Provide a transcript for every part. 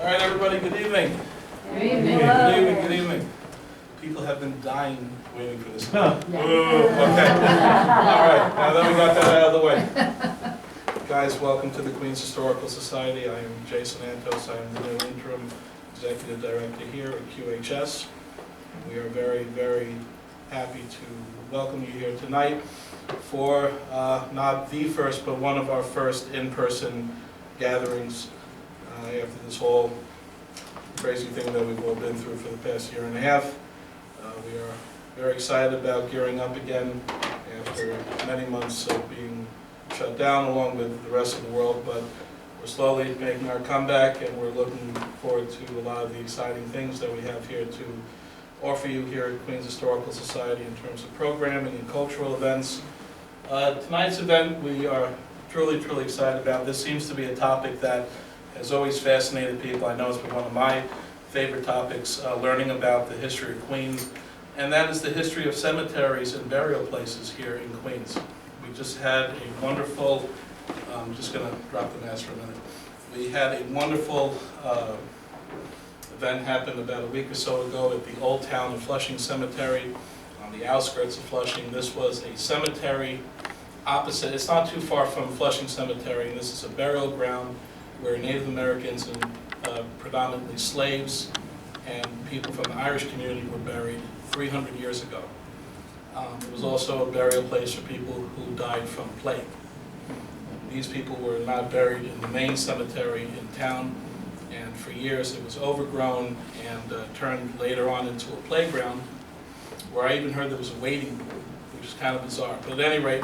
All right, everybody, good evening. Good evening. Good evening, good evening. People have been dying waiting for this. Ooh, okay. All right, now that we got that out of the way. Guys, welcome to the Queens Historical Society. I am Jason Antos. I am the new interim executive director here at QHS. We are very, very happy to welcome you here tonight for not the first, but one of our first in-person gatherings after this whole crazy thing that we've all been through for the past year and a half. We are very excited about gearing up again after many months of being shut down along with the rest of the world, but we're slowly making our comeback and we're looking forward to a lot of the exciting things that we have here to offer you here at Queens Historical Society in terms of programming and cultural events. Tonight's event we are truly excited about. This seems to be a topic that has always fascinated people. I know it's been one of my favorite topics, learning about the history of Queens, and that is the history of cemeteries and burial places here in Queens. We just had a wonderful, I'm just going to drop the mask for a minute. We had a wonderful event happen about a week or so ago at the Old Town of Flushing Cemetery on the outskirts of Flushing. This was a cemetery opposite, it's not too far from Flushing Cemetery, and this is a burial ground where Native Americans and predominantly slaves and people from the Irish community were buried 300 years ago. It was also a burial place for people who died from plague. These people were not buried in the main cemetery in town, and for years it was overgrown and turned later on into a playground, where I even heard there was a waiting pool, which is kind of bizarre. But at any rate,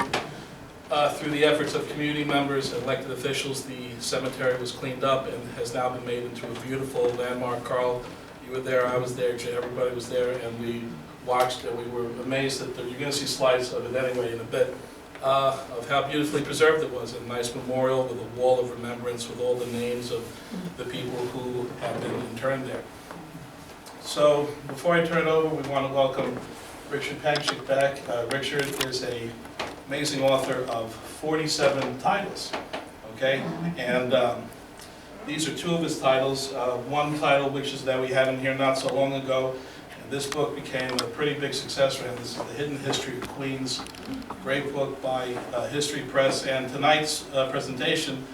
through the efforts of community members and elected officials, the cemetery was cleaned up and has now been made into a beautiful landmark. Carl, you were there, I was there, everybody was there, and we watched and we were amazed that you're going to see slides of it anyway in a bit, of how beautifully preserved it was. A nice memorial with a wall of remembrance with all the names of the people who have been interned there. So before I turn it over, we want to welcome Richard Panchyk back. Richard is an amazing author of 47 titles, okay? And these are two of his titles. One title, which is that we had in here not so long ago, and this book became a pretty big success for him. This is The Hidden History of Queens, great book by History Press, and tonight's presentation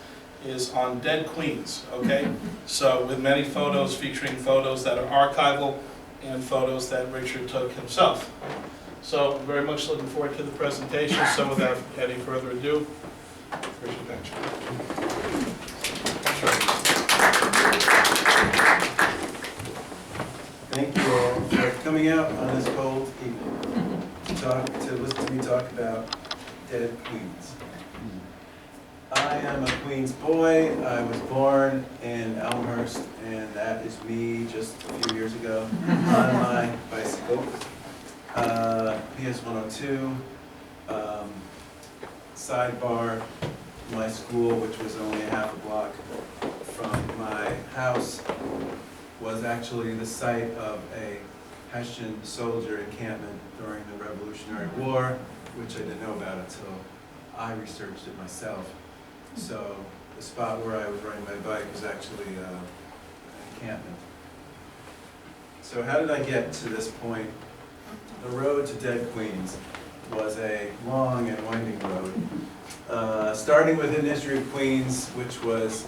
is on Dead Queens, okay? So with many photos, featuring photos that are archival and photos that Richard took himself. So I'm very much looking forward to the presentation. So without any further ado, Richard Panchyk. Thank you all for coming out on this cold evening to listen to me talk about dead queens. I am a Queens boy. I was born in Elmhurst, and that is me just a few years ago on my bicycle. PS 102, sidebar, my school, which was only a half a block from my house, was actually the site of a Hessian soldier encampment during the Revolutionary War, which I didn't know about until I researched it myself. So the spot where I was riding my bike was actually an encampment. So how did I get to this point? The road to Dead Queens was a long and winding road, starting with Hidden History of Queens, which was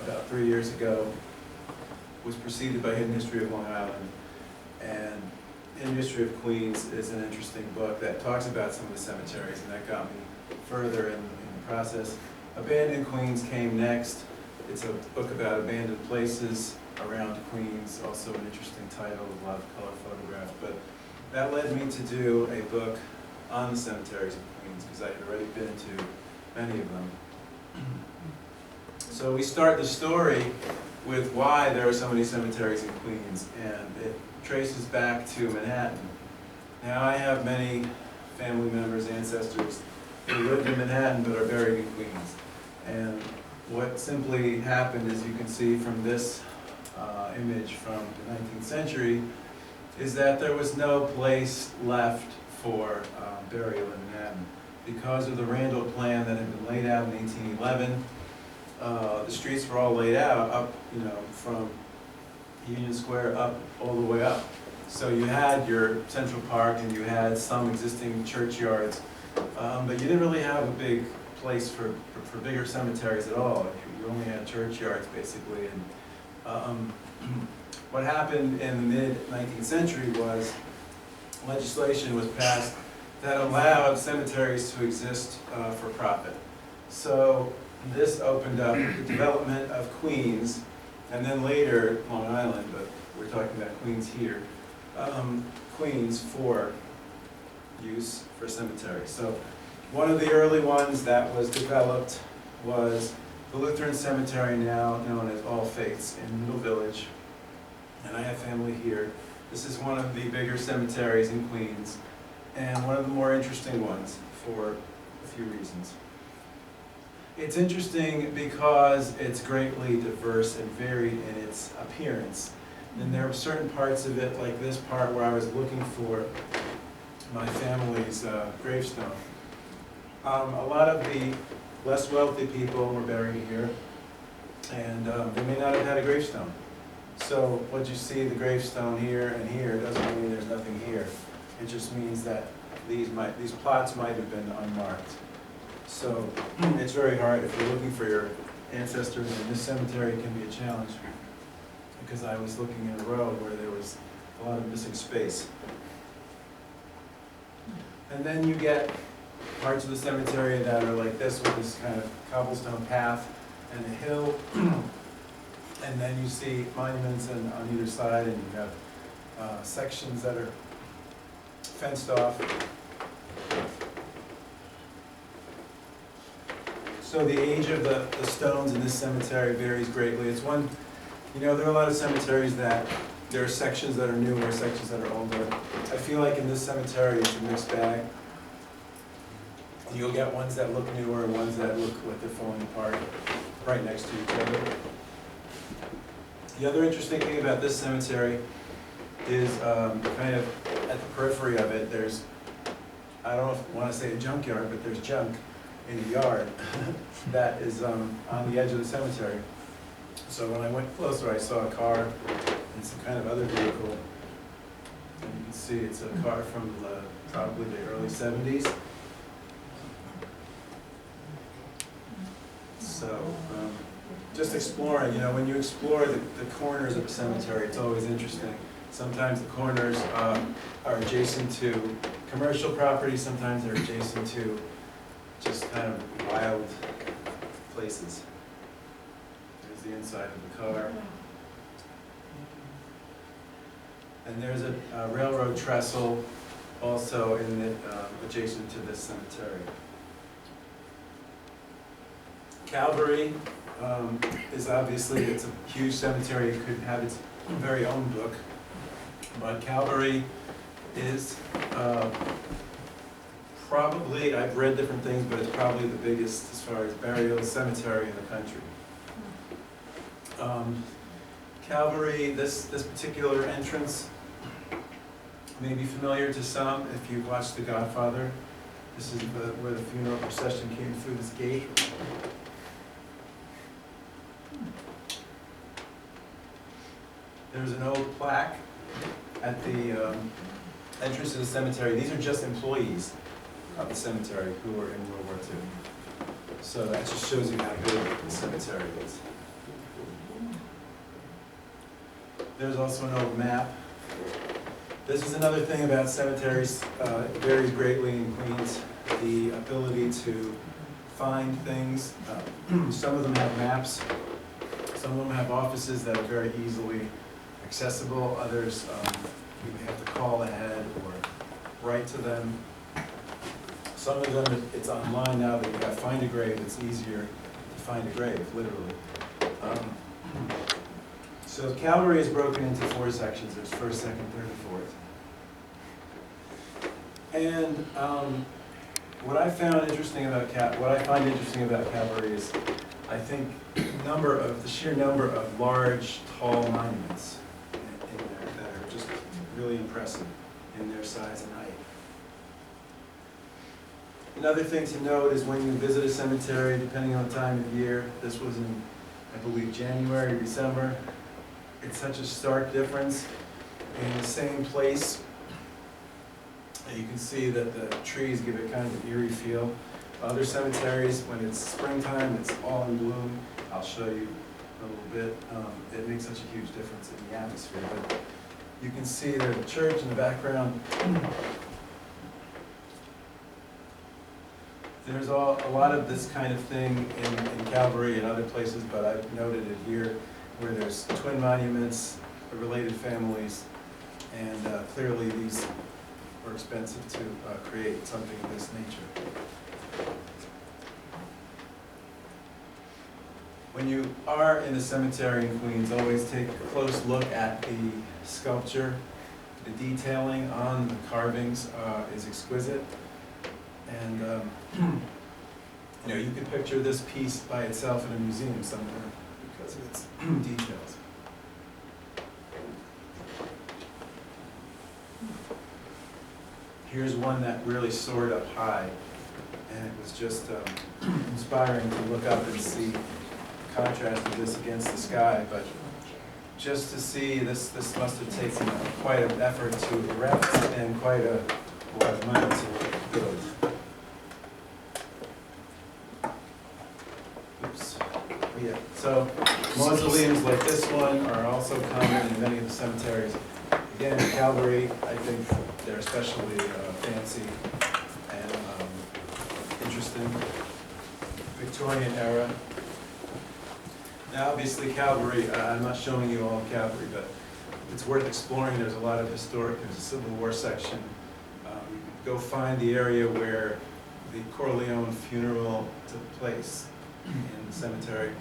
about 3 years ago, was preceded by Hidden History of Long Island. And Hidden History of Queens is an interesting book that talks about some of the cemeteries, and that got me further in the process. Abandoned Queens came next. It's a book about abandoned places around Queens, also an interesting title, a lot of color photographs. But that led me to do a book on the cemeteries of Queens, because I had already been to many of them. So we start the story with why there are so many cemeteries in Queens, and it traces back to Manhattan. Now I have many family members, ancestors, who lived in Manhattan but are buried in Queens. And what simply happened, as you can see from this image from the 19th century, is that there was no place left for burial in Manhattan. Because of the Randall Plan that had been laid out in 1811, the streets were all laid out up, you know, from Union Square up all the way up. So you had your Central Park and you had some existing churchyards, but you didn't really have a big place for bigger cemeteries at all. You only had churchyards basically. And what happened in the mid-19th century was legislation was passed that allowed cemeteries to exist for profit. So this opened up the development of Queens, and then later Long Island, but we're talking about Queens here, Queens for use for cemeteries. So one of the early ones that was developed was the Lutheran Cemetery, now known as All Faiths, in Middle Village, and I have family here. This is one of the bigger cemeteries in Queens, and one of the more interesting ones for a few reasons. It's interesting because it's greatly diverse and varied in its appearance. And there are certain parts of it, like this part where I was looking for my family's gravestone. A lot of the less wealthy people were buried here, and they may not have had a gravestone. So what you see, the gravestone here and here, doesn't mean there's nothing here. It just means that these plots might have been unmarked. So it's very hard if you're looking for your ancestors, and this cemetery can be a challenge, because I was looking in a road where there was a lot of missing space. And then you get parts of the cemetery that are like this, with this kind of cobblestone path and a hill. And then you see monuments on either side, and you have sections that are fenced off. So the age of the stones in this cemetery varies greatly. It's one, you know, there are a lot of cemeteries that there are sections that are newer, sections that are older. I feel like in this cemetery it's a mixed bag. You'll get ones that look newer and ones that look like they're falling apart right next to each other. The other interesting thing about this cemetery is kind of at the periphery of it, there's, I don't want to say a junkyard, but there's junk in a yard that is on the edge of the cemetery. So when I went closer, I saw a car and some kind of other vehicle. And you can see it's a car from probably the early 70s. So just exploring, you know, when you explore the corners of a cemetery, it's always interesting. Sometimes the corners are adjacent to commercial property, sometimes they're adjacent to just kind of wild places. There's the inside of the car. And there's a railroad trestle also in the, adjacent to this cemetery. Calvary is obviously, it's a huge cemetery. It could have its very own book. But Calvary is probably, I've read different things, but it's probably the biggest as far as burial cemetery in the country. Calvary, this particular entrance may be familiar to some if you've watched The Godfather. This is where the funeral procession came through this gate. There's an old plaque at the entrance to the cemetery. These are just employees of the cemetery who were in World War II. So that just shows you how big the cemetery is. There's also an old map. This is another thing about cemeteries. It varies greatly in Queens. The ability to find things. Some of them have maps. Some of them have offices that are very easily accessible. Others, you may have to call ahead or write to them. Some of them, it's online now that you have Find a Grave. It's easier to find a grave, literally. So Calvary is broken into 4 sections. There's first, second, third, and fourth. And what I find interesting about Calvary is, I think, the sheer number of large, tall monuments in there that are just really impressive in their size and height. Another thing to note is when you visit a cemetery, depending on the time of year, this was in, I believe, January or December, it's such a stark difference in the same place. And you can see that the trees give it kind of an eerie feel. Other cemeteries, when it's springtime, it's all in bloom. I'll show you a little bit. It makes such a huge difference in the atmosphere. But you can see there's a church in the background. There's a lot of this kind of thing in Calvary and other places, but I've noted it here, where there's twin monuments, related families, and clearly these were expensive to create something of this nature. When you are in a cemetery in Queens, always take a close look at the sculpture. The detailing on the carvings is exquisite. And you know, you can picture this piece by itself in a museum somewhere because of its details. Here's one that really soared up high, and it was just inspiring to look up and see the contrast of this against the sky. But just to see this must have taken quite an effort to erect and quite a lot of money to build. Yeah, so mausoleums like this one are also common in many of the cemeteries. Again, in Calvary, I think they're especially fancy and interesting. Victorian era. Now, obviously, Calvary, I'm not showing you all of Calvary, but it's worth exploring. There's a lot of historic, there's a Civil War section. Go find the area where the Corleone funeral took place in the cemetery.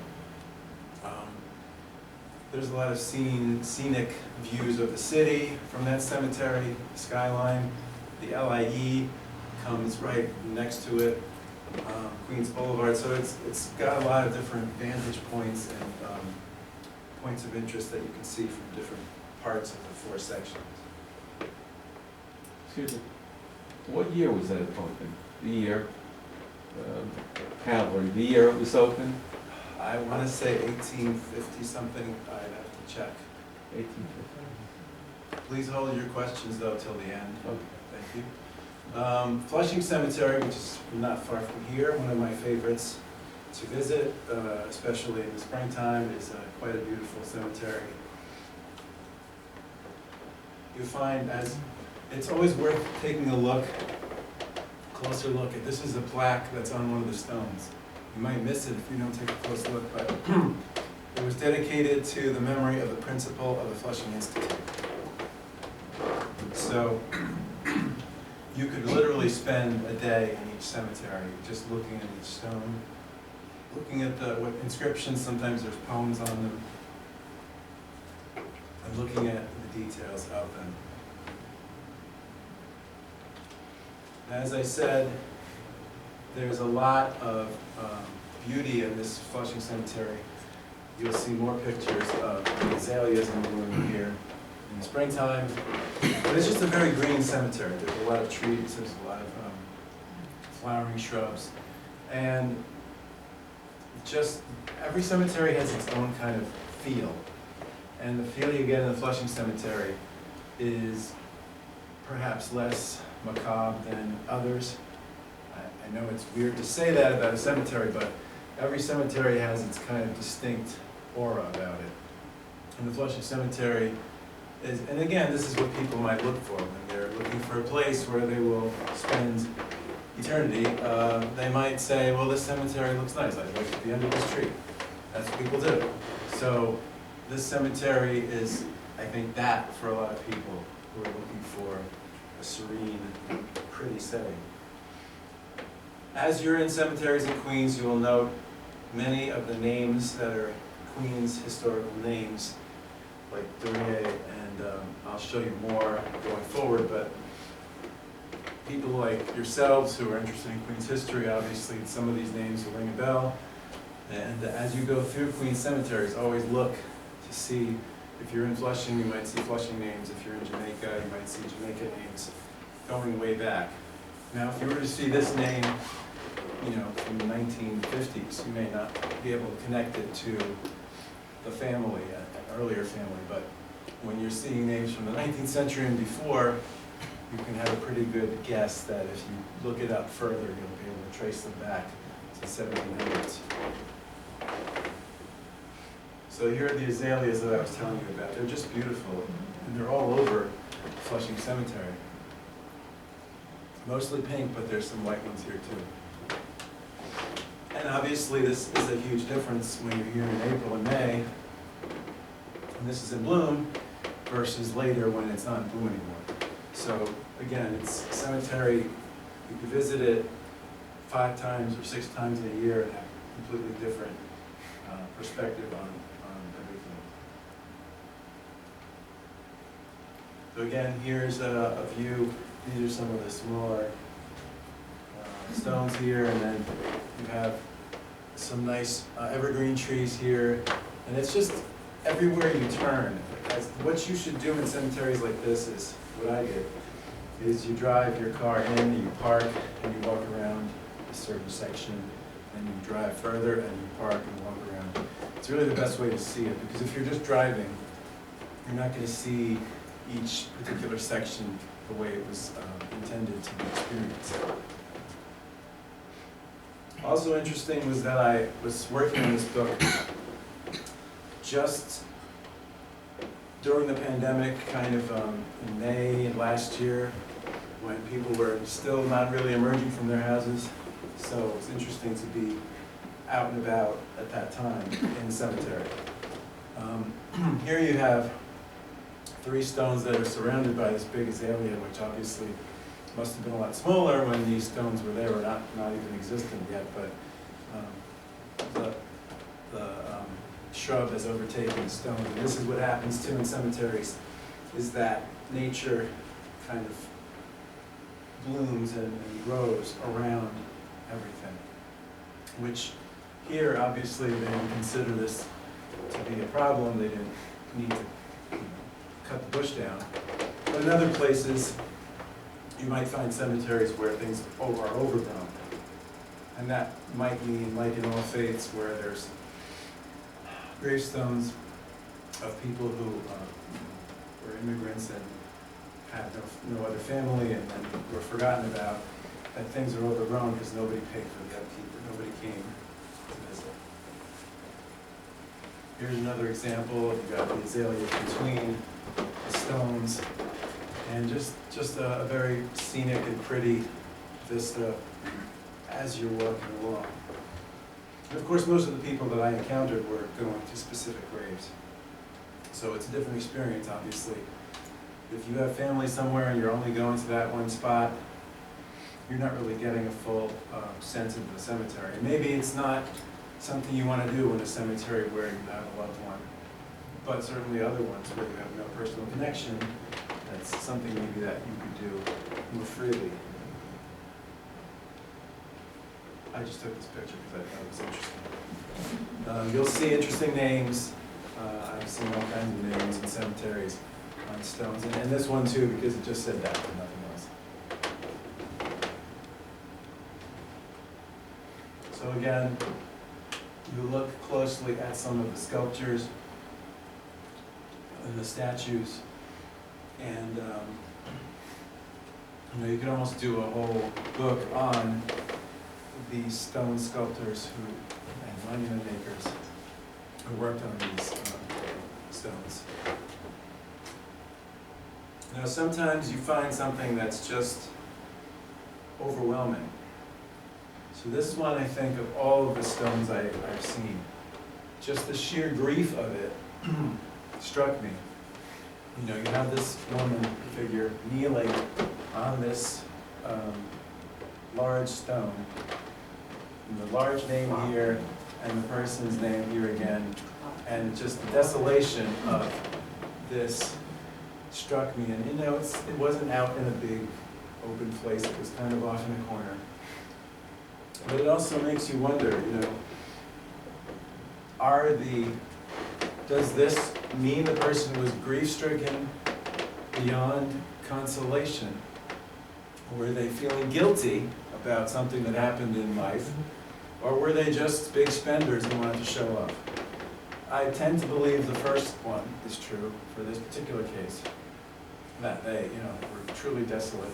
There's a lot of scenic views of the city from that cemetery, skyline. The LIE comes right next to it, Queens Boulevard. So it's got a lot of different vantage points and points of interest that you can see from different parts of the 4 sections. Excuse me, what year was that open? The year, Calvary, the year it was open? I want to say 1850 something. I'd have to check. 1850. Please hold your questions though till the end. Okay. Thank you. Flushing Cemetery, which is not far from here, one of my favorites to visit, especially in the springtime. It's quite a beautiful cemetery. You find it's always worth taking a closer look at. This is a plaque that's on one of the stones. You might miss it if you don't take a close look, but it was dedicated to the memory of the principal of the Flushing Institute. So you could literally spend a day in each cemetery just looking at each stone, looking at what inscriptions, sometimes there's poems on them, and looking at the details of them. As I said, there's a lot of beauty in this Flushing Cemetery. You'll see more pictures of the azaleas in bloom here in the springtime. But it's just a very green cemetery. There's a lot of trees, there's a lot of flowering shrubs. And just every cemetery has its own kind of feel. And the feel you get in the Flushing Cemetery is perhaps less macabre than others. I know it's weird to say that about a cemetery, but every cemetery has its kind of distinct aura about it. And the Flushing Cemetery is, and again, this is what people might look for when they're looking for a place where they will spend eternity. They might say, well, this cemetery looks nice, I'd like to be under this tree. That's what people do. So this cemetery is, I think, that for a lot of people who are looking for a serene, pretty setting. As you're in cemeteries in Queens, you will note many of the names that are Queens historical names, like Duryea, and I'll show you more going forward, but people like yourselves who are interested in Queens history, obviously some of these names will ring a bell. And as you go through Queens cemeteries, always look to see, if you're in Flushing, you might see Flushing names. If you're in Jamaica, you might see Jamaica names going way back. Now, if you were to see this name, you know, from the 1950s, you may not be able to connect it to the family, an earlier family, but when you're seeing names from the 19th century and before, you can have a pretty good guess that if you look it up further, you'll be able to trace them back to the 1700s. So here are the azaleas that I was telling you about. They're just beautiful, and they're all over Flushing Cemetery. Mostly pink, but there's some white ones here too. And obviously this is a huge difference when you're here in April and May, and this is in bloom, versus later when it's not in bloom anymore. So again, it's a cemetery, you can visit it 5 times or 6 times in a year and have a completely different perspective on everything. So again, here's a view. These are some of the smaller stones here, and then you have some nice evergreen trees here, and it's just everywhere you turn. What you should do in cemeteries like this is, what I did, is you drive your car in, and you park, and you walk around a certain section, and you drive further, and you park and walk around. It's really the best way to see it, because if you're just driving, you're not going to see each particular section the way it was intended to be experienced. Also interesting was that I was working on this book just during the pandemic, kind of in May last year, when people were still not really emerging from their houses. So it's interesting to be out and about at that time in the cemetery. Here you have 3 stones that are surrounded by this big azalea, which obviously must have been a lot smaller when these stones were there, or not even existent yet, but the shrub has overtaken the stone. And this is what happens too in cemeteries, is that nature kind of blooms and grows around everything, which here obviously they didn't consider this to be a problem. They didn't need to cut the bush down. But in other places, you might find cemeteries where things are overgrown. And that might mean, like in all faiths, where there's gravestones of people who were immigrants and had no other family and were forgotten about, that things are overgrown because nobody paid for the upkeep, or nobody came to visit. Here's another example. You've got the azalea between the stones, and just a very scenic and pretty vista as you're walking along. And of course, most of the people that I encountered were going to specific graves. So it's a different experience, obviously. If you have family somewhere and you're only going to that one spot, you're not really getting a full sense of the cemetery. And maybe it's not something you want to do in a cemetery where you have a loved one, but certainly other ones where you have no personal connection, that's something maybe that you could do more freely. I just took this picture because I thought it was interesting. You'll see interesting names. I've seen all kinds of names in cemeteries on stones, and this one too, because it just said that and nothing else. So again, you look closely at some of the sculptures and the statues, and you can almost do a whole book on these stone sculptors and monument makers who worked on these stones. Now, sometimes you find something that's just overwhelming. So this one, I think, of all of the stones I've seen, just the sheer grief of it struck me. You have this woman figure kneeling on this large stone, and the large name here, and the person's name here again, and just the desolation of this struck me. And it wasn't out in a big open place, it was kind of off in a corner. But it also makes you wonder, does this mean the person was grief-stricken beyond consolation? Were they feeling guilty about something that happened in life? Or were they just big spenders and wanted to show off? I tend to believe the first one is true for this particular case, that they, were truly desolate.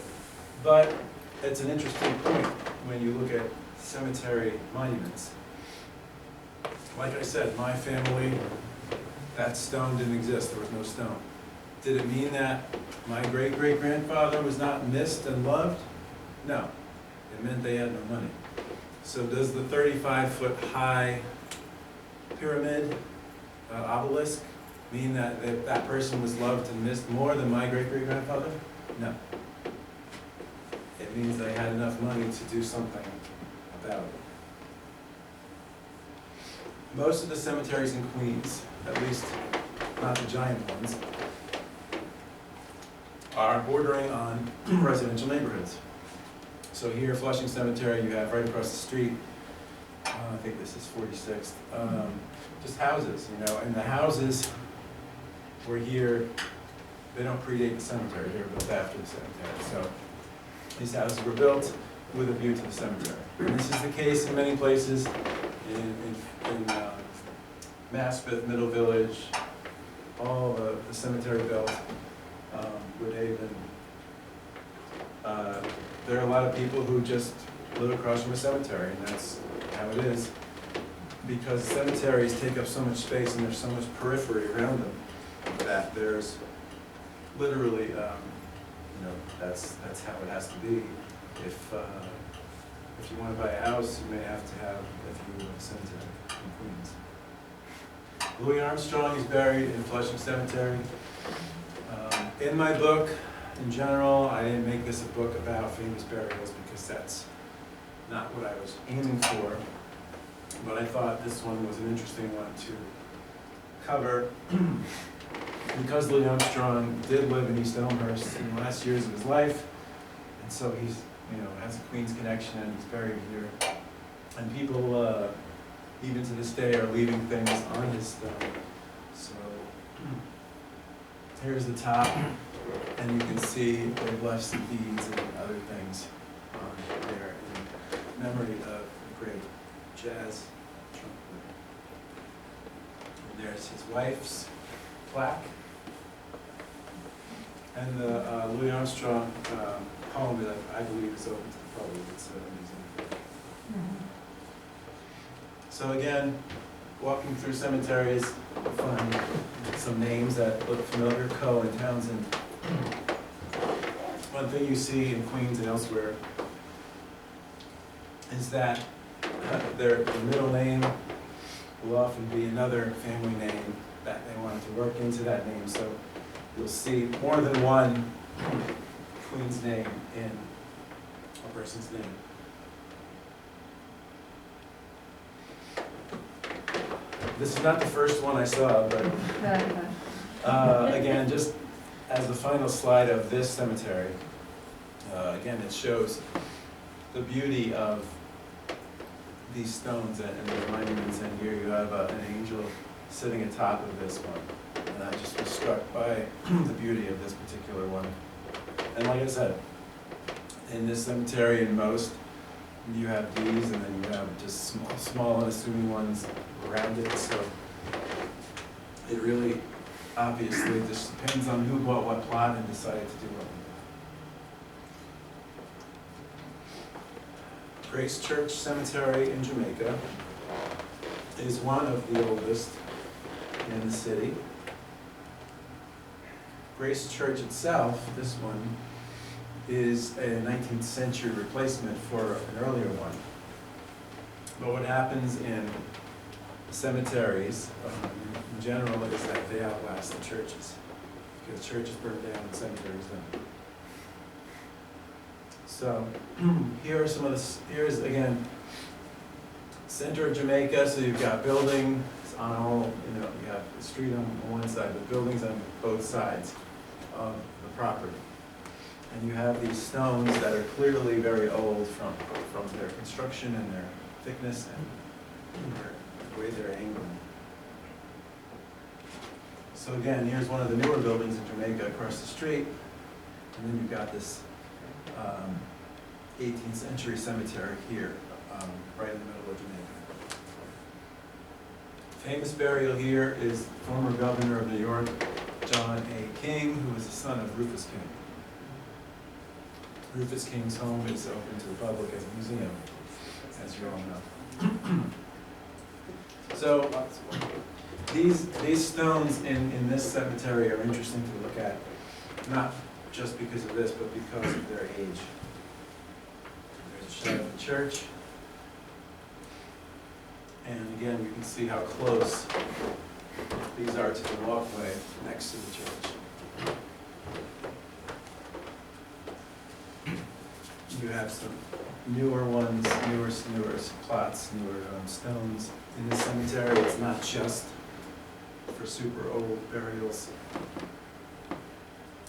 But it's an interesting point when you look at cemetery monuments. Like I said, my family, that stone didn't exist, there was no stone. Did it mean that my great-great-grandfather was not missed and loved? No, it meant they had no money. So does the 35-foot high pyramid obelisk mean that that person was loved and missed more than my great-great-grandfather? No. It means they had enough money to do something about it. Most of the cemeteries in Queens, at least not the giant ones, are bordering on residential neighborhoods. So here, Flushing Cemetery, you have right across the street, I think this is 46th, just houses, and the houses were here, they don't predate the cemetery, they were built after the cemetery. So these houses were built with a view to the cemetery. And this is the case in many places, in Maspeth, Middle Village, all the cemetery belt, Woodhaven. There are a lot of people who just live across from a cemetery, and that's how it is. Because cemeteries take up so much space and there's so much periphery around them that there's literally, that's how it has to be. If you want to buy a house, you may have to have a view of a cemetery in Queens. Louis Armstrong is buried in Flushing Cemetery. In my book, in general, I didn't make this a book about famous burials because that's not what I was aiming for. But I thought this one was an interesting one to cover because Louis Armstrong did live in East Elmhurst in the last years of his life, and so he's, has a Queens connection and he's buried here. And people, even to this day, are leaving things on his stone. So here's the top, and you can see they've left some beads and other things on there in memory of the great jazz trumpeter. And there's his wife's plaque. And the Louis Armstrong home that I believe is open to the public. It's a museum. So again, walking through cemeteries, you find some names that look familiar, Coe and Townsend. One thing you see in Queens and elsewhere is that their middle name will often be another family name that they wanted to work into that name. So you'll see more than one Queens name in a person's name. This is not the first one I saw, but again, just as the final slide of this cemetery, again, it shows the beauty of these stones and the monuments. And here you have an angel sitting atop of this one. And I just was struck by the beauty of this particular one. And like I said, in this cemetery and most, you have these, and then you have just small unassuming ones around it. So it really, obviously, just depends on who bought what plot and decided to do what. Grace Church Cemetery in Jamaica is one of the oldest in the city. Grace Church itself, this one, is a 19th century replacement for an earlier one. But what happens in cemeteries in general is that they outlast the churches, because churches burn down and cemeteries don't. So here are some of the, here's again, center of Jamaica, so you've got buildings on all, you have the street on one side, but buildings on both sides of the property. And you have these stones that are clearly very old from their construction and their thickness and the way they're angled. So again, here's one of the newer buildings in Jamaica across the street. And then you've got this 18th century cemetery here, right in the middle of Jamaica. Famous burial here is former governor of New York, John A. King, who was the son of Rufus King. Rufus King's home is open to the public as a museum, as you all know. So these stones in this cemetery are interesting to look at, not just because of this, but because of their age. There's a shot of the church, and again, you can see how close these are to the walkway next to the church. You have some newer ones, newer plots, newer stones in the cemetery. It's not just for super old burials.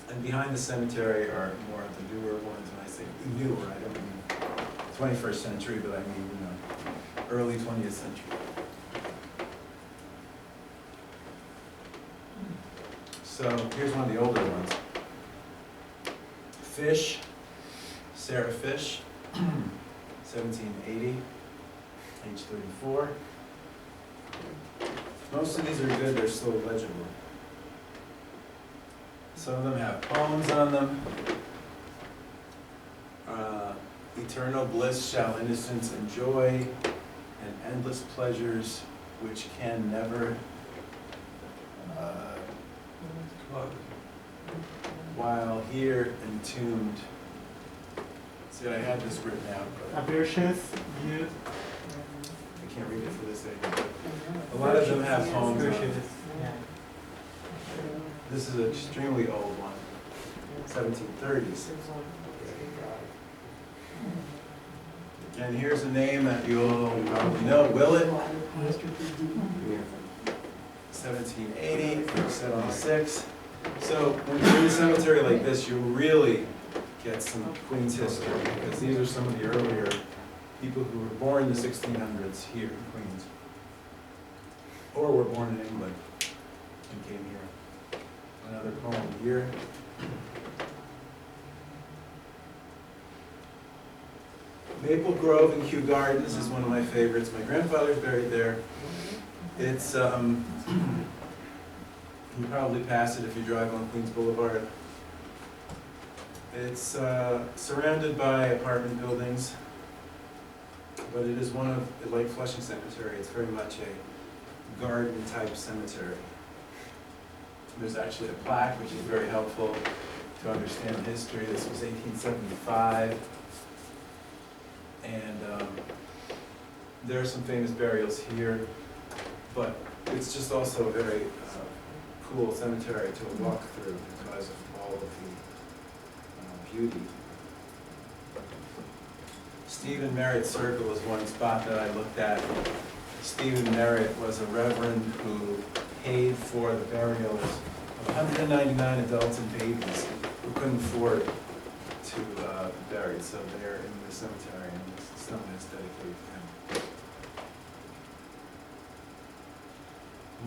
And behind the cemetery are more of the newer ones. When I say newer, I don't mean 21st century, but I mean, early 20th century. So here's one of the older ones. Fish, Sarah Fish, 1780, age 34. Most of these are good, they're still legible. Some of them have poems on them. Eternal bliss shall innocence enjoy, and endless pleasures which can never, while here entombed. See, I had this written out, but I can't read it for this age. But a lot of them have poems on them. This is an extremely old one, 1730s. And here's a name that you'll probably know, Willett. 1780, 76. So when you're in a cemetery like this, you'll really get some Queens history, because these are some of the earlier people who were born in the 1600s here in Queens, or were born in England and came here. Another poem here. Maple Grove and Kew Gardens is one of my favorites. My grandfather's buried there. It's, you probably pass it if you drive on Queens Boulevard. It's surrounded by apartment buildings, but it is one of, like Flushing Cemetery, it's very much a garden-type cemetery. There's actually a plaque, which is very helpful to understand history. This was 1875. And there are some famous burials here, but it's just also a very cool cemetery to walk through because of all of the beauty. Stephen Merritt Circle is one spot that I looked at. Stephen Merritt was a reverend who paid for the burials of 199 adults and babies who couldn't afford to be buried, so they're in the cemetery, and this stone is dedicated to him.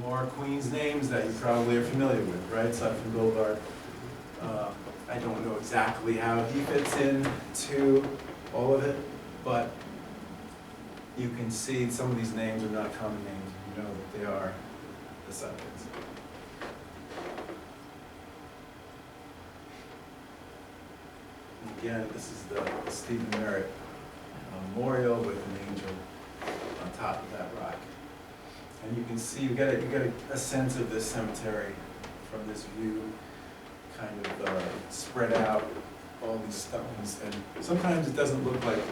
More Queens names that you probably are familiar with, right? Sutphin Boulevard. I don't know exactly how he fits into all of it, but you can see some of these names are not common names. You know that they are the Sutphins. Again, this is the Stephen Merritt memorial with an angel on top of that rock. And you can see, you get a sense of this cemetery from this view, kind of spread out, all these stones. And sometimes it doesn't look like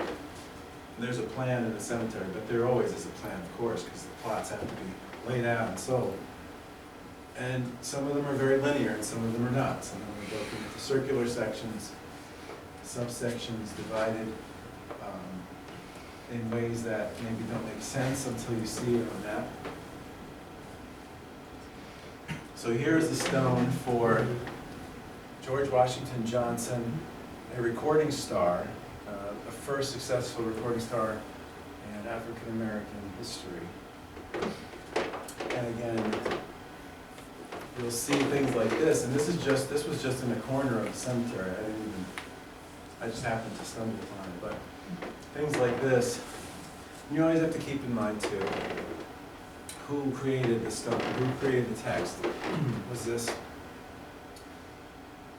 there's a plan in the cemetery, but there always is a plan, of course, because the plots have to be laid out and sold. And some of them are very linear, and some of them are not. Some of them are broken into circular sections, subsections divided in ways that maybe don't make sense until you see it on a map. So here's the stone for George Washington Johnson, a recording star, the first successful recording star in African American history. And again, you'll see things like this, and this was just in a corner of the cemetery. I didn't even I just happened to stumble upon it, but things like this, you always have to keep in mind too, who created the stone, who created the text. Was this,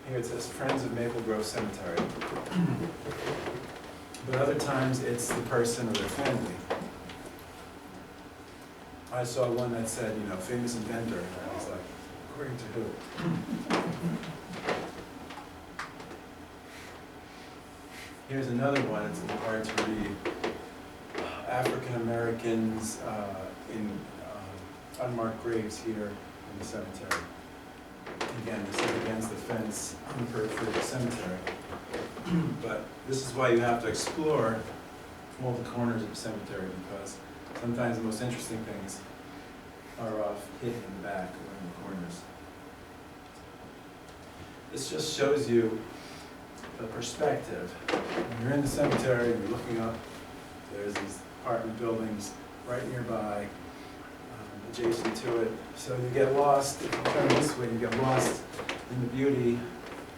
here it says Friends of Maple Grove Cemetery. But other times it's the person or their family. I saw one that said, you know, famous inventor, and I was like, according to who? Here's another one, it's a little hard to read. African Americans in unmarked graves here in the cemetery. Again, this is against the fence on the periphery of the cemetery. But this is why you have to explore all the corners of the cemetery, because sometimes the most interesting things are off hidden in the back or in the corners. This just shows you the perspective. When you're in the cemetery and you're looking up, there's these apartment buildings right nearby, adjacent to it. So you get lost, if you turn this way, you get lost in the beauty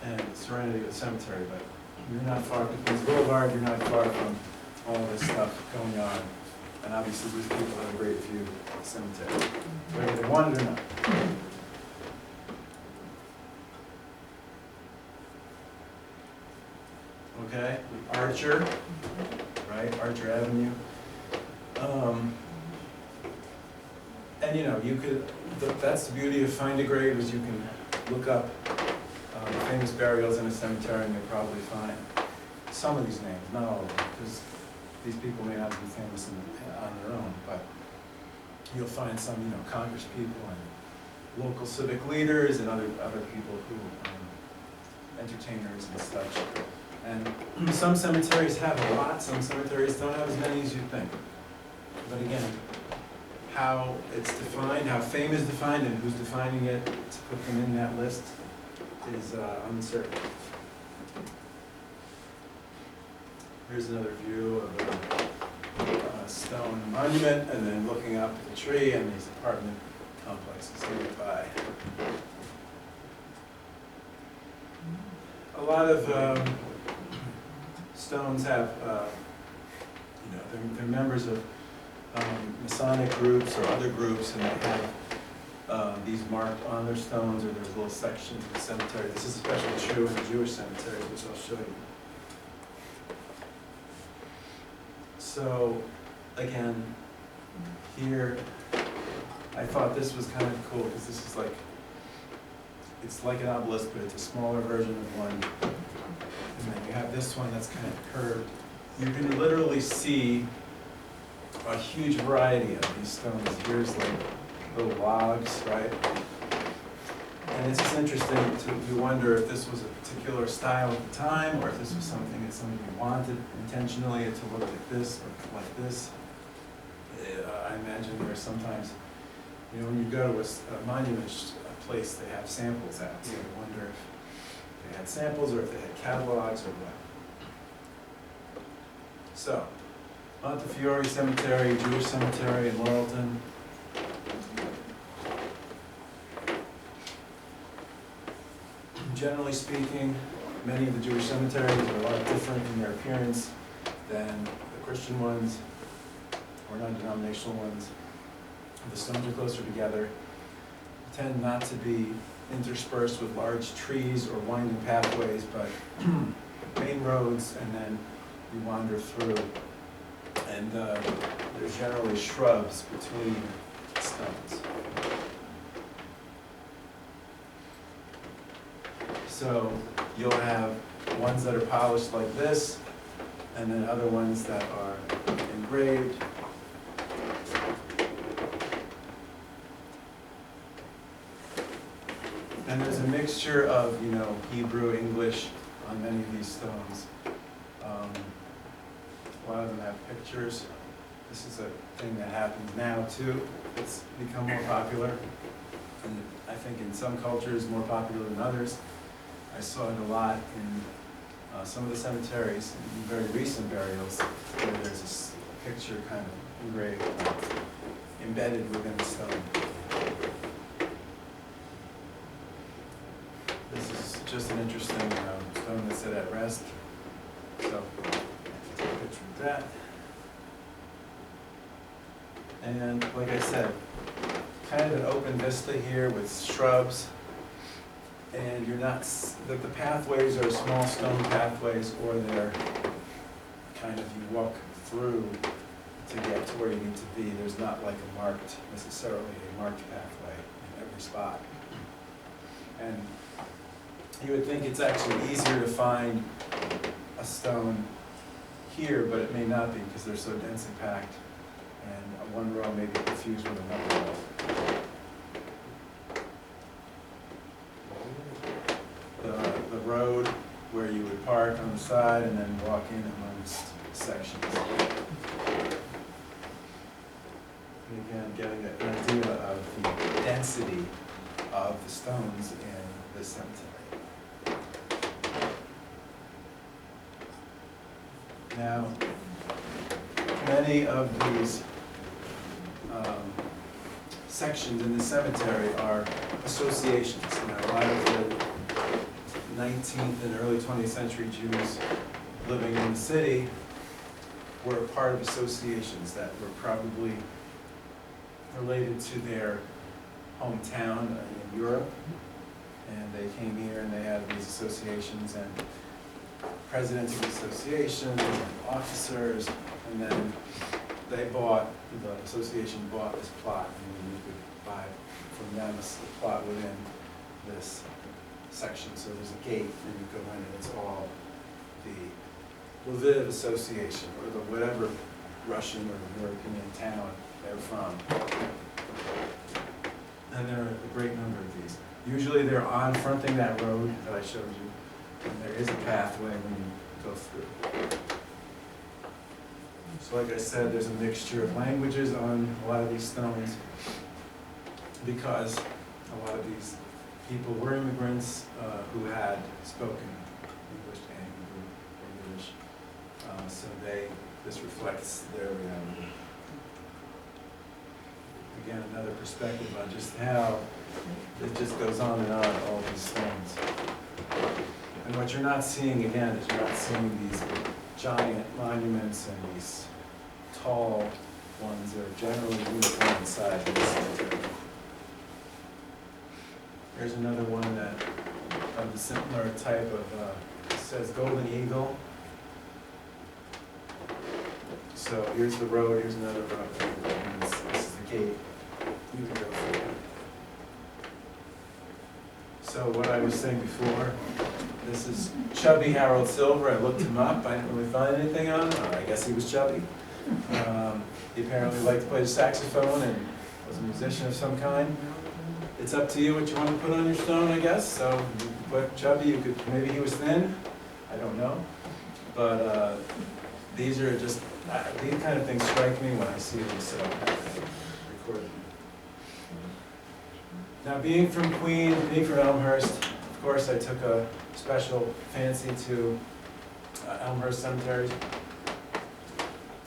and serenity of the cemetery, but you're not far, because Boulevard, you're not far from all this stuff going on. And obviously these people have a great view of the cemetery, whether they want it or not. Okay, Archer, right, Archer Avenue. And you know, you could, that's the beauty of Find a Grave, is you can look up famous burials in a cemetery and you'll probably find some of these names, not all of them, because these people may not be famous on their own, but you'll find some, you know, Congress people and local civic leaders and other people who, entertainers and such. And some cemeteries have a lot, some cemeteries don't have as many as you think. But again, how it's defined, how fame is defined, and who's defining it to put them in that list is uncertain. Here's another view of a stone monument, and then looking up at the tree and these apartment complexes nearby. A lot of stones have, you know, they're members of Masonic groups or other groups, and they have these marked on their stones, or there's little sections of the cemetery. This is especially true in the Jewish cemeteries, which I'll show you. So, again, here, I thought this was kind of cool, because this is like, it's like an obelisk, but it's a smaller version of one. And then you have this one that's kind of curved. You can literally see a huge variety of these stones. Here's like little logs, right? And it's just interesting to wonder if this was a particular style at the time, or if this was something that somebody wanted intentionally to look like this or like this. I imagine there are sometimes, you know, when you go to a monument place, they have samples out. So I wonder if they had samples or if they had catalogs or what. So, Montefiore Cemetery, Jewish Cemetery in Laurelton. Generally speaking, many of the Jewish cemeteries are a lot different in their appearance than the Christian ones or non-denominational ones. The stones are closer together, tend not to be interspersed with large trees or winding pathways, but main roads, and then you wander through. And there's generally shrubs between stones. So you'll have ones that are polished like this, and then other ones that are engraved. And there's a mixture of, you know, Hebrew, English on many of these stones. A lot of them have pictures. This is a thing that happens now too. It's become more popular, and I think in some cultures more popular than others. I saw it a lot in some of the cemeteries, in very recent burials, where there's a picture kind of engraved, embedded within the stone. This is just an interesting stone that's set at rest. that. And like I said, kind of an open vista here with shrubs. And you're not, the pathways are small stone pathways, or they're kind of, you walk through to get to where you need to be. There's not like a marked, necessarily a marked pathway in every spot. And you would think it's actually easier to find a stone here, but it may not be because they're so densely packed. And one row may be confused with another row. The road where you would park on the side and then walk in amongst sections. And again, getting an idea of the density of the stones in this cemetery. Now, many of these sections in the cemetery are associations. A lot of the 19th and early 20th century Jews living in the city were part of associations that were probably related to their hometown in Europe. And they came here and they had these associations, and presidents of associations and officers, and then they bought, the association bought this plot, and you could buy from them a plot within this section. So there's a gate, and you go in, and it's all the Lviv Association, or the whatever Russian or European town they're from. And there are a great number of these. Usually they're on fronting that road that I showed you, and there is a pathway when you go through. So like I said, there's a mixture of languages on a lot of these stones, because a lot of these people were immigrants who had spoken English and Hebrew or English. So this reflects their reality. Again, another perspective on just how it just goes on, all these stones. And what you're not seeing, again, is you're not seeing these giant monuments and these tall ones that are generally uniform inside the cemetery. Here's another one that of the similar type of, it says Golden Eagle. So here's the road, here's another road, and this is the gate you can go through. So what I was saying before, this is chubby Harold Silver. I looked him up, I didn't really find anything on him. I guess he was chubby. He apparently liked to play the saxophone and was a musician of some kind. It's up to you what you want to put on your stone, I guess. So you could put chubby, you could, maybe he was thin, I don't know. But these are just, these kind of things strike me when I see them, so I record them. Now, being from Queens, being from Elmhurst, of course I took a special fancy to Elmhurst Cemeteries.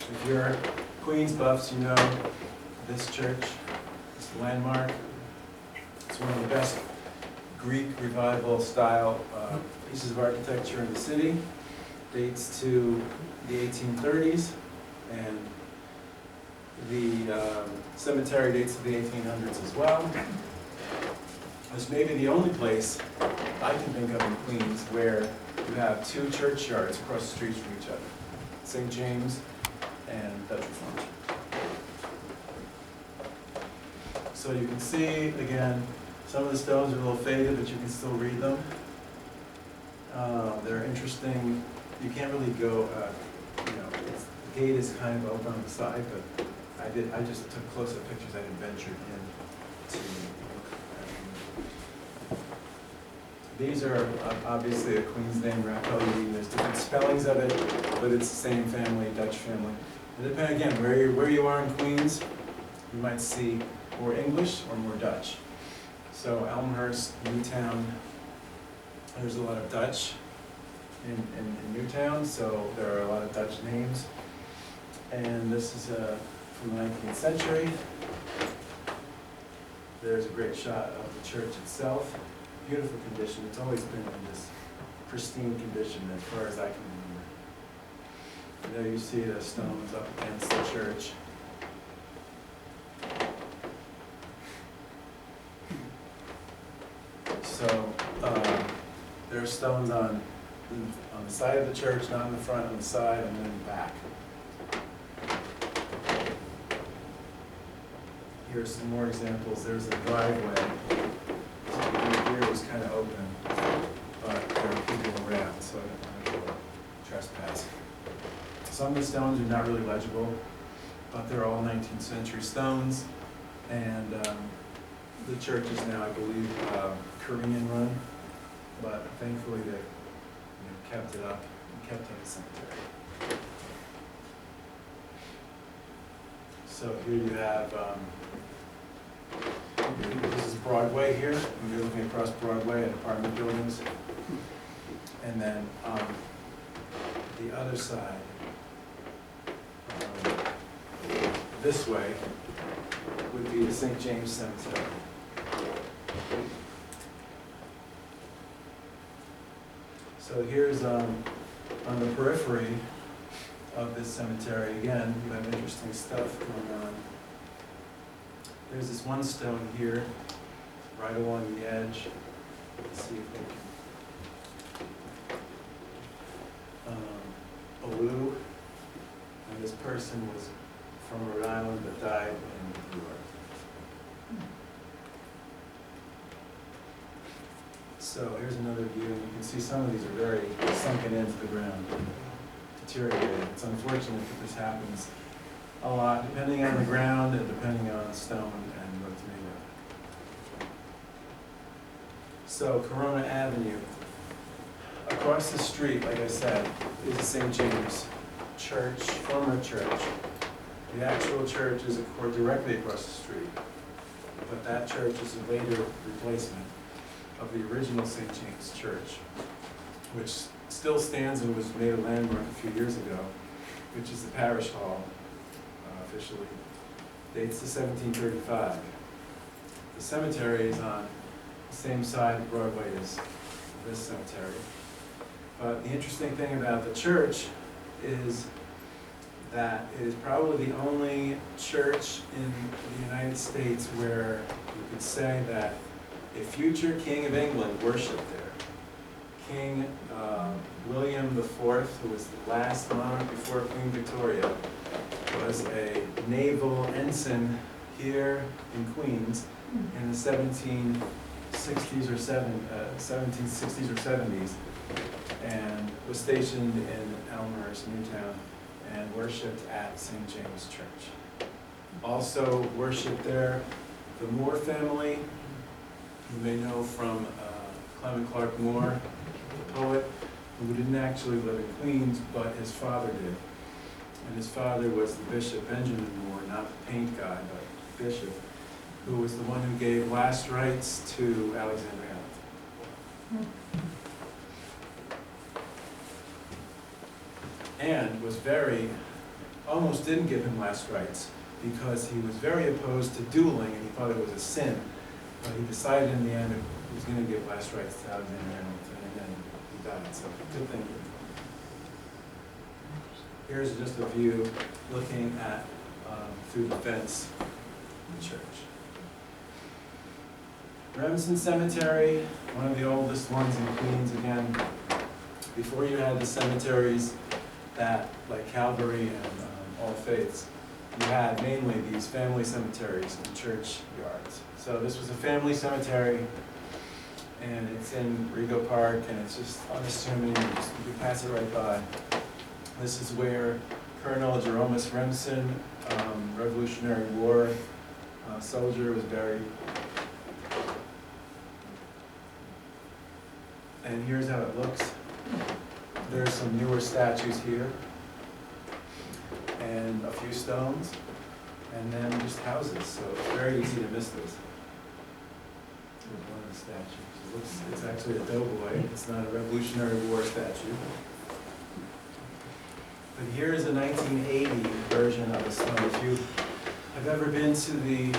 If you're Queens buffs, you know this church, this landmark. It's one of the best Greek revival style pieces of architecture in the city. Dates to the 1830s, and the cemetery dates to the 1800s as well. This may be the only place I can think of in Queens where you have two churchyards across the streets from each other, St. James and Dutch Reformed. So you can see, again, some of the stones are a little faded, but you can still read them. They're interesting. You can't really go, the gate is kind of open on the side, but I just took close-up pictures. I didn't venture in to look at them. These are obviously a Queen's name, Rego. There's different spellings of it, but it's the same family, Dutch family. And depending, again, where you are in Queens, you might see more English or more Dutch. So Elmhurst, Newtown, there's a lot of Dutch in Newtown, so there are a lot of Dutch names. And this is from the 19th century. There's a great shot of the church itself. Beautiful condition. It's always been in this pristine condition as far as I can There you see the stones up against the church. So, there are stones on the side of the church, not in the front, on the side, and then back. Here are some more examples. There's a driveway. So here was kind of open, but there are people around, so I didn't want to trespass. Some of the stones are not really legible, but they're all 19th century stones, and the church is now, I believe, Korean run, but thankfully they kept it up and kept up the cemetery. So here you have, this is Broadway here, and you're looking across Broadway at apartment buildings. And then the other side, this way, would be the St. James Cemetery. So here's, on the periphery of this cemetery, again, you have interesting stuff going on. There's this one stone here, right along the edge. Let's see if we can. Blue, and this person was from Rhode Island but died in New York. So here's another view, and you can see some of these are very sunken into the ground, deteriorated. It's unfortunate that this happens a lot, depending on the ground and depending on the stone and what it's made of. So Corona Avenue. Across the street, like I said, is the St. James Church, former church. The actual church is directly across the street, but that church is a later replacement of the original St. James Church, which still stands and was made a landmark a few years ago, which is the parish hall, officially. Dates to 1735. The cemetery is on the same side of Broadway as this cemetery. But the interesting thing about the church is that it is probably the only church in the United States where you could say that a future king of England worshipped there. King William IV, who was the last monarch before Queen Victoria, was a naval ensign here in Queens in the 1760s or 70s, and was stationed in Elmhurst, Newtown, and worshipped at St. James Church. Also worshipped there the Moore family, you may know from Clement Clark Moore, the poet, who didn't actually live in Queens, but his father did. And his father was the Bishop Benjamin Moore, not the paint guy, but Bishop, who was the one who gave last rites to Alexander Hamilton. And was almost didn't give him last rites because he was very opposed to dueling and he thought it was a sin. But he decided in the end he was going to give last rites to Alexander Hamilton, and then he died. So good thing. Here's just a view looking at through the fence of the church. REMSEN Cemetery, one of the oldest ones in Queens. Again, before you had the cemeteries that, like Calvary and All Faiths, you had mainly these family cemeteries and churchyards. So this was a family cemetery, and it's in Rego Park, and it's just unassuming. You pass it right by. This is where Colonel Jeromus REMSEN, Revolutionary War soldier, was buried. And here's how it looks. There's some newer statues here, and a few stones, and then just houses. So it's very easy to miss this. Here's one of the statues. It's actually a doughboy. It's not a Revolutionary War statue. But here's a 1980 version of a stone. If you have ever been to the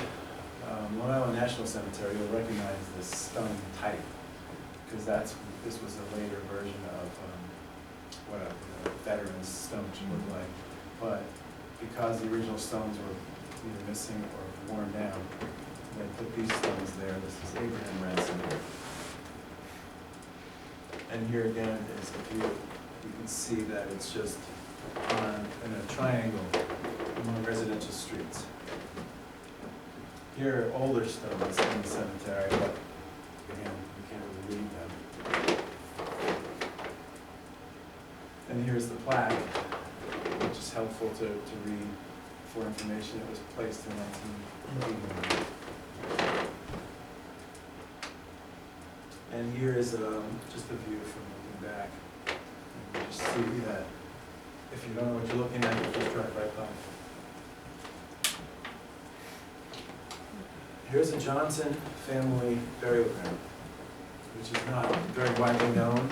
Long Island National Cemetery, you'll recognize this stone type, because this was a later version what a veteran's stone should look like. But because the original stones were either missing or worn down, they put these stones there. This is Abraham REMSEN. And here again is a view. You can see that it's just in a triangle among residential streets. Here are older stones in the cemetery, but again, you can't really read them. And here's the plaque, which is helpful to read for information. It was placed in 1989. And here is just a view from looking back. And you just see that if you don't know what you're looking at, you just drive right by. Here's a Johnson family burial ground, which is not very widely known.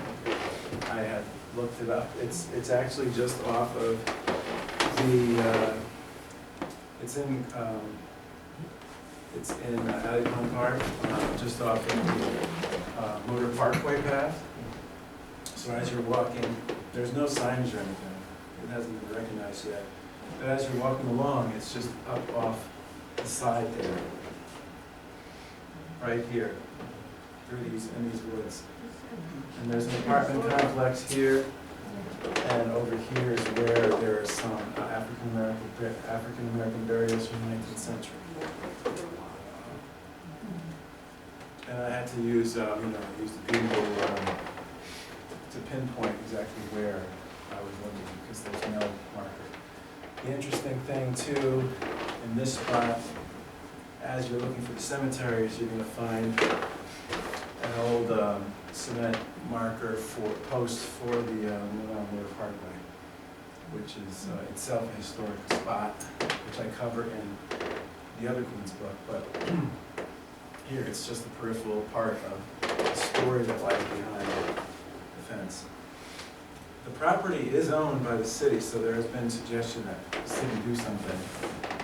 I had looked it up. It's actually just off of the, it's in Alley Park, just off of the Motor Parkway path. So as you're walking, there's no signage or anything. It hasn't been recognized yet. But as you're walking along, it's just up off the side there. Right here, in these woods. And there's an apartment complex here, and over here is where there are some African American burials from the 19th century. And I had to use, use the Google to pinpoint exactly where I was looking, because there's no marker. The interesting thing too, in this spot, as you're looking for the cemeteries, you're going to find an old cement marker post for the Motor Parkway, which is itself a historic spot, which I cover in the other Queen's book. But here, it's just a peripheral part of the story that lies behind the fence. The property is owned by the city, so there has been suggestion that the city do something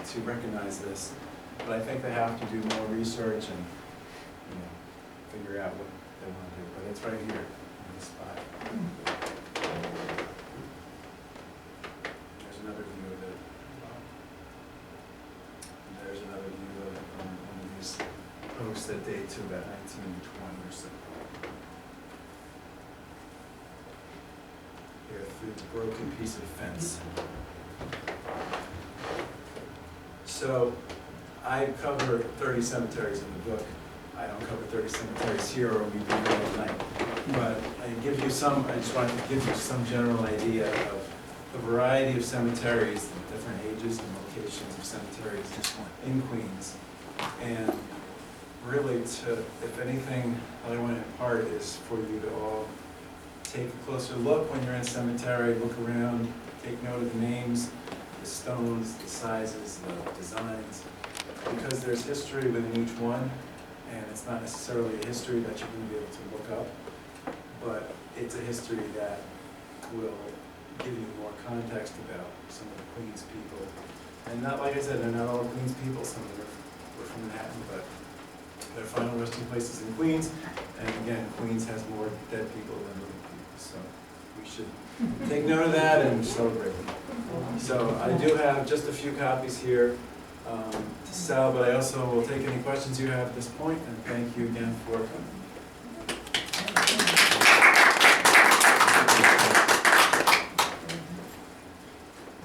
to recognize this. But I think they have to do more research and, figure out what they want to do. But it's right here in this spot. There's another view of it. And there's another view of it on one of these posts that date to about 1920 or so. Here through the broken piece of fence. So, I cover 30 cemeteries in the book. I don't cover 30 cemeteries here, or we do that at night. But I just wanted to give you some general idea of the variety of cemeteries, the different ages and locations of cemeteries in Queens. And really, if anything, all I want to impart is for you to all take a closer look when you're in a cemetery, look around, take note of the names, the stones, the sizes, the designs. Because there's history within each one, and it's not necessarily a history that you're going to be able to look up, but it's a history that will give you more context about some of the Queens people. And not, like I said, they're not all Queens people. Some of them were from Manhattan, but their final resting places in Queens. And again, Queens has more dead people than living people, so we should take note of that and celebrate them. So I do have just a few copies here to sell, but I also will take any questions you have at this point, and thank you again for coming.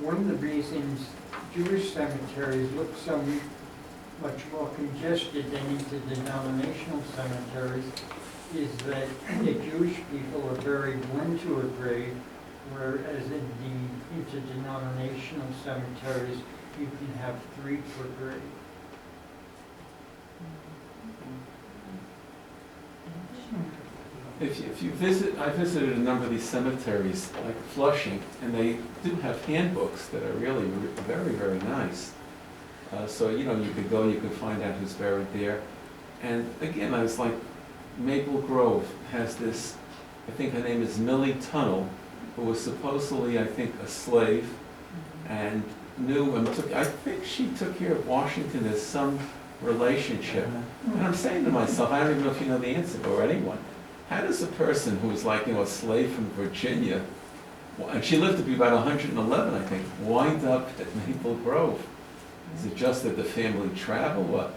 One of the reasons Jewish cemeteries look so much more congested than interdenominational cemeteries is that the Jewish people are buried one to a grave, whereas in the interdenominational cemeteries you can have 3 per grave. If you visit, I visited a number of these cemeteries, like Flushing, and they do have handbooks that are really very, very nice. So, you could go, you could find out who's buried there. And again, I was like, Maple Grove has this, I think her name is Millie Tunnell, who was supposedly, I think, a slave, and knew and I think she took care of Washington as some relationship. And I'm saying to myself, I don't even know if you know the answer, or anyone. How does a person who's like, a slave from Virginia And she lived to be about 111, I think, wind up at Maple Grove. Is it just that the family travel, what?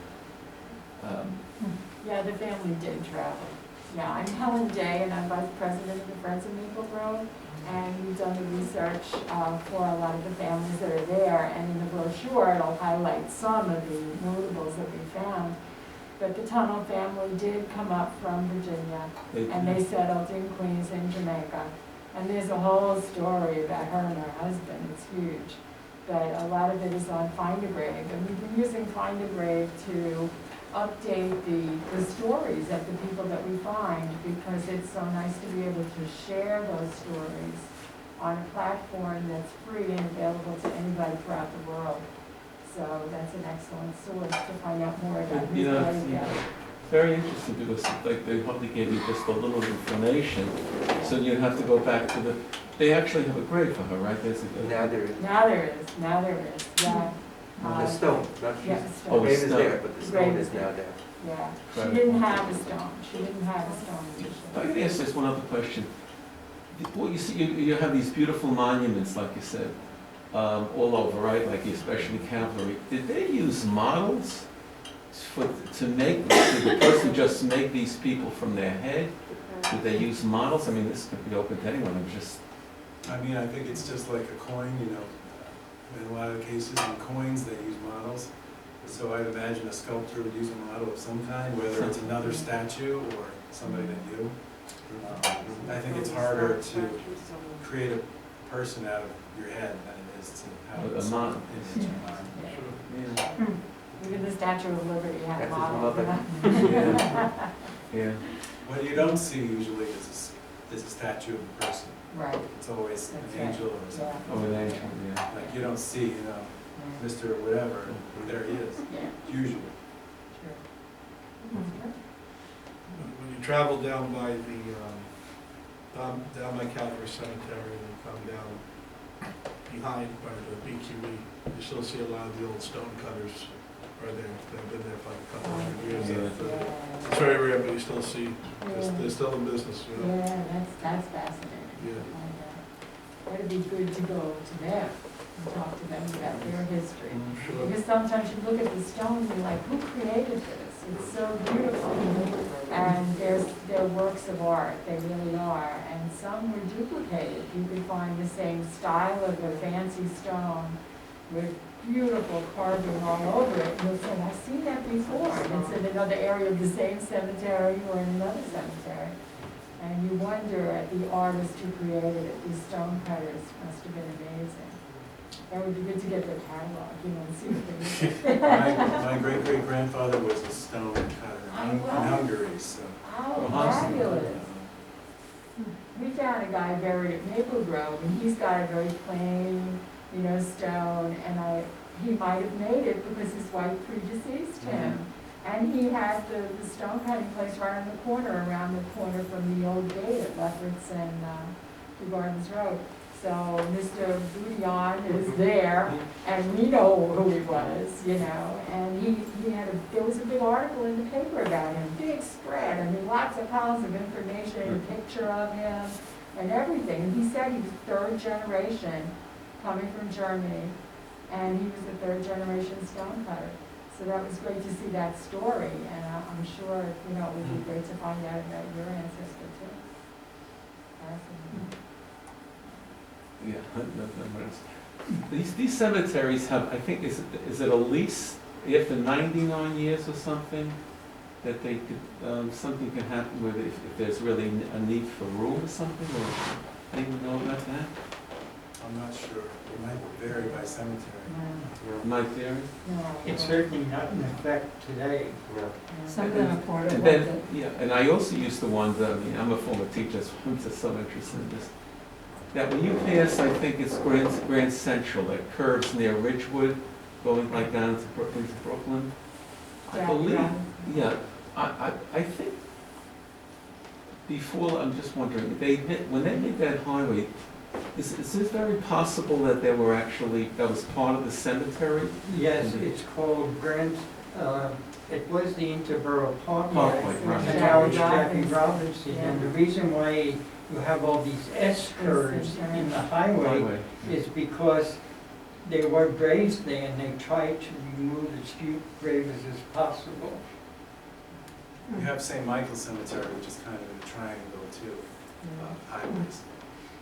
Yeah, the family did travel. Yeah, I'm Helen Day, and I'm vice president of the Friends of Maple Grove, and we've done the research for a lot of the families that are there, and in the brochure, it'll highlight some of the notables that we found. But the Tunnel family did come up from Virginia, and they settled in Queens and Jamaica. And there's a whole story about her and her husband, it's huge. But a lot of it is on Find a Grave, and we've been using Find a Grave to update the stories of the people that we find, because it's so nice to be able to share those stories on a platform that's free and available to anybody throughout the world. So that's an excellent source to find out more about who's buried there. Very interesting, because like they probably gave you just a little information, so you have to go back to the, they actually have a grave for her, right? There's a, Now there is. Now there is, yeah. The stone, not Yeah, she's, the the Oh, stone, grave is stone. there, but the The grave stone is is now there. yeah. She Right. didn't have a stone, she didn't have a stone I initially. can ask just one other question. Well, you see, you have these beautiful monuments, like you said, all over, right? Like especially Calvary. Did they use models to make, did the person just make these people from their head? Did they use models? I mean, this could be open to anyone. I'm just, I mean, I think it's just like a coin, you know. In a lot of cases on coins, they use models. So I'd imagine a sculptor would use a model of some kind, whether it's another statue or somebody that you. I think it's harder to create a person out of your head than it is to have A model. image. yeah, Even the Statue of Liberty had a That's his model. mother. yeah, yeah. What you don't see usually is a statue of a person. Right, It's always an That's right. angel or something. yeah. Oh, an angel, yeah. Like you don't see, you know, Mr. whatever, there he is, Yeah, usually. sure. When you travel down by the, down by Calvary Cemetery and come down behind by the BQE, you still see a lot of the old stone cutters are there. They've been there for like a couple hundred years. Yeah. It's very rare, but you still see, Yeah. they're still in business, you know? Yeah, that's fascinating. Yeah. It'd be good to go to them and talk to them about their history. Sure. Because sometimes you look at the stone and you're like, who created this? It's so beautiful. And they're works of art, they really are. And some were duplicated. You could find the same style of a fancy stone with beautiful carving all over it. And you'll say, I've seen that before. And it's in another area of the same cemetery or in another cemetery. And you wonder at the artist who created it. These stone cutters must have been amazing. That would be good to get their catalog, you know, and see what they did. My great-great-grandfather was a stone cutter in Hungary, so. Oh, Awesome. fabulous. We found a guy buried at Maple Grove, and he's got a very plain, you know, stone, and he might have made it because his wife predeceased him. And he had the stone cutting place right on the corner, around the corner from the old gate at Lefferts and Two Gardens Road. So Mr. Boudillon is there, and we know who he was, you know, and there was a big article in the paper about him, big spread, I mean, lots of columns of information, a picture of him, and everything. And he said he was third generation coming from Germany, and he was the third generation stone cutter. So that was great to see that story, and I'm sure, you know, it would be great to find out about your ancestor too. Fascinating. Yeah. These cemeteries have, I think, is it a lease after 99 years or something? That they could, something can happen with if there's really a need for room or something, or anyone know about that? I'm not sure. It might vary by cemetery. My theory? It's certainly not in effect today. Some of them are portable. And then, yeah, and I also used to wonder, I mean, I'm a former teacher, so I'm just so interested in this. That when you pass, I think it's Grand Central, that curves near Ridgewood, going like down to Brooklyn. I Yeah, believe, yeah. yeah, I think before, I'm just wondering, when they made that highway, is it very possible that they were actually, that was part of the cemetery? Yes, it's called it was the Interborough Parkway. Parkway, right. And now it's Jackie Robinson, and the reason why you have all these S curves in the highway is because there were graves there and they tried to remove as few graves as possible. We have St. Michael's Cemetery, which is kind of a triangle too, highways.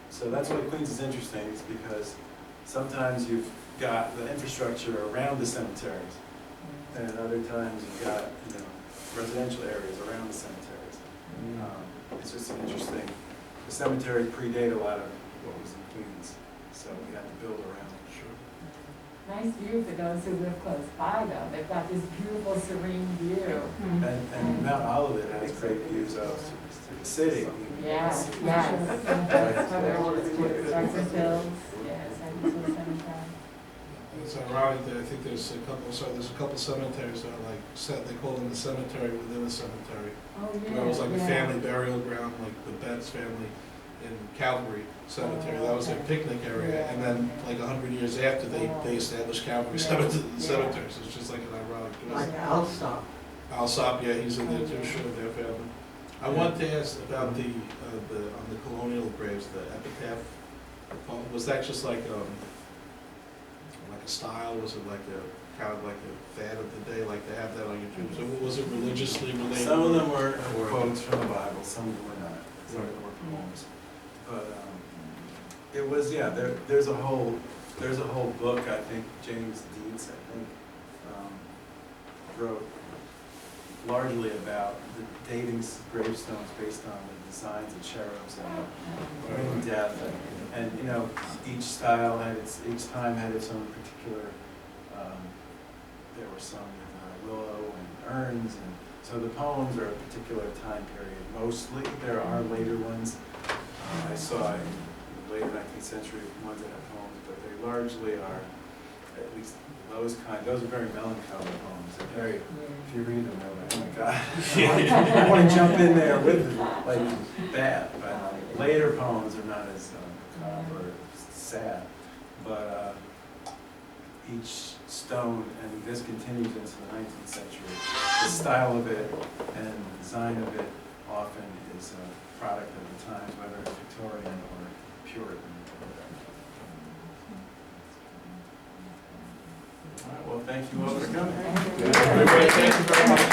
So that's why Queens is interesting, is because sometimes you've got the infrastructure around the cemeteries, and other times you've got, you know, residential areas around the cemeteries. It's just an interesting, the cemetery predate a lot of what was in Queens, so we had to build around it. Sure. Nice view for those who live close by though, they've got this beautiful serene view. And Mount Olivet has great views of the city. Yes, yes. Texas Hills, yes, Texas Hills Cemetery. It's ironic that I think there's a couple cemeteries that are like, they call them the cemetery within a cemetery. Oh, yeah. Where it was like a yeah. family burial ground, like the Betts family in Calvary Cemetery, that was their picnic area. And then like 100 years after, they established Calvary Cemetery, so it's just like an ironic twist. Like Alsop. Alsop, yeah, he's in there too, sure, their family. I wanted to ask about on the colonial graves, the epitaph poem. Was that just like a style? Was it like kind of like a fad of the day, like to have that on YouTube? So was it religiously related? Some of them were quotes from the Bible, some of them were not. Some of them were poems. But it was, yeah, there's a whole book, I think James Deeds, wrote largely about the dating gravestones based on the designs of cherubs and death. And you know, each time had its own particular, there were some with willow and urns, and so the poems are a particular time period. Mostly, there are later ones. I saw in the late 19th century ones that have poems, but they largely are, at least those are very melancholy poems. They're very, if you read them, you're like, oh my God, I want to jump in there with them, like that. But later poems are not as or sad, but each stone, and this continues into the 19th century, the style of it and the design of it often is a product of the times, whether it's Victorian or Puritan. All right, well, thank you all for coming. Everybody, thank you very much.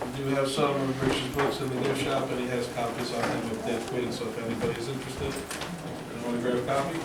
We do have some of Richard's books in the gift shop, and he has copies on them of Dead Queen, so if anybody's interested, you want to grab a copy?